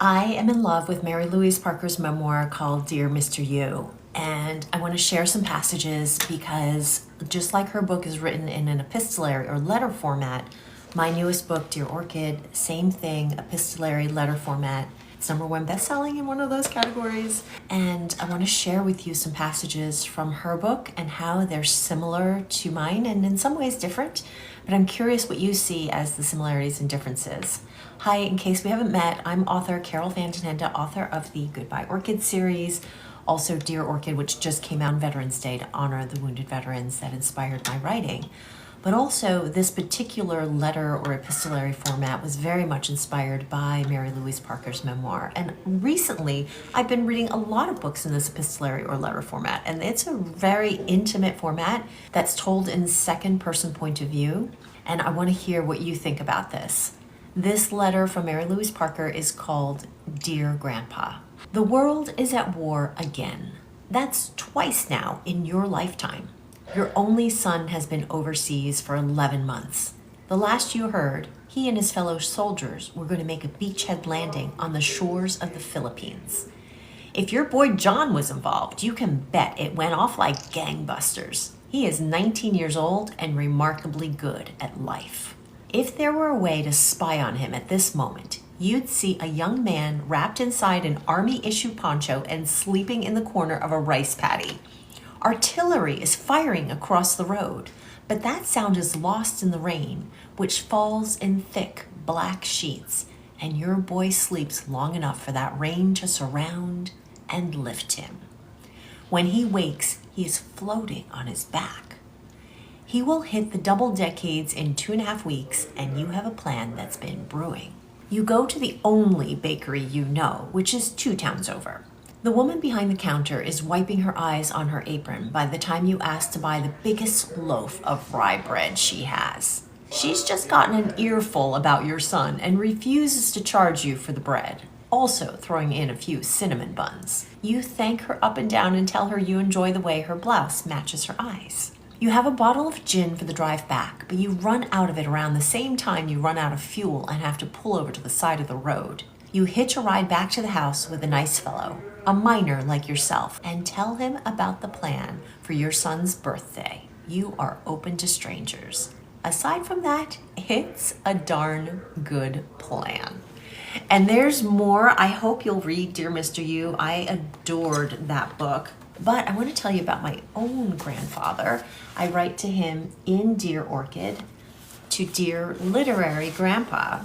I am in love with Mary-Louise Parker's memoir called Dear Mr. You, and I want to share some passages because just like her book is written in an epistolary or letter format, my newest book, Dear Orchid, same thing, epistolary letter format. It's #1 best-selling in one of those categories, and I want to share with you some passages from her book and how they're similar to mine and in some ways different, but I'm curious what you see as the similarities and differences. Hi, in case we haven't met, I'm author Carol Van Den Ende, author of the Goodbye Orchid series, also Dear Orchid, which just came out on Veterans Day to honor the wounded veterans that inspired my writing. But also, this particular letter or epistolary format was very much inspired by Mary-Louise Parker's memoir. And recently, I've been reading a lot of books in this epistolary or letter format, and it's a very intimate format that's told in second-person point of view, and I want to hear what you think about this. This letter from Mary-Louise Parker is called Dear Grandpa. The world is at war again. That's twice now in your lifetime. Your only son has been overseas for 11 months. The last you heard, he and his fellow soldiers were going to make a beachhead landing on the shores of the Philippines. If your boy John was involved, you can bet it went off like gangbusters. He is 19 years old and remarkably good at life. If there were a way to spy on him at this moment, you'd see a young man wrapped inside an army-issue poncho and sleeping in the corner of a rice paddy. Artillery is firing across the road, but that sound is lost in the rain, which falls in thick black sheets, and your boy sleeps long enough for that rain to surround and lift him. When he wakes, he is floating on his back. He will hit the double decades in 2.5 weeks, and you have a plan that's been brewing. You go to the only bakery you know, which is 2 towns over. The woman behind the counter is wiping her eyes on her apron by the time you ask to buy the biggest loaf of rye bread she has. She's just gotten an earful about your son and refuses to charge you for the bread, also throwing in a few cinnamon buns. You thank her up and down and tell her you enjoy the way her blouse matches her eyes. You have a bottle of gin for the drive back, but you run out of it around the same time you run out of fuel and have to pull over to the side of the road. You hitch a ride back to the house with a nice fellow, a miner like yourself, and tell him about the plan for your son's birthday. You are open to strangers. Aside from that, it's a darn good plan. And there's more. I hope you'll read Dear Mr. You. I adored that book. But I want to tell you about my own grandfather. I write to him in Dear Orchid, to Dear Literary Grandpa.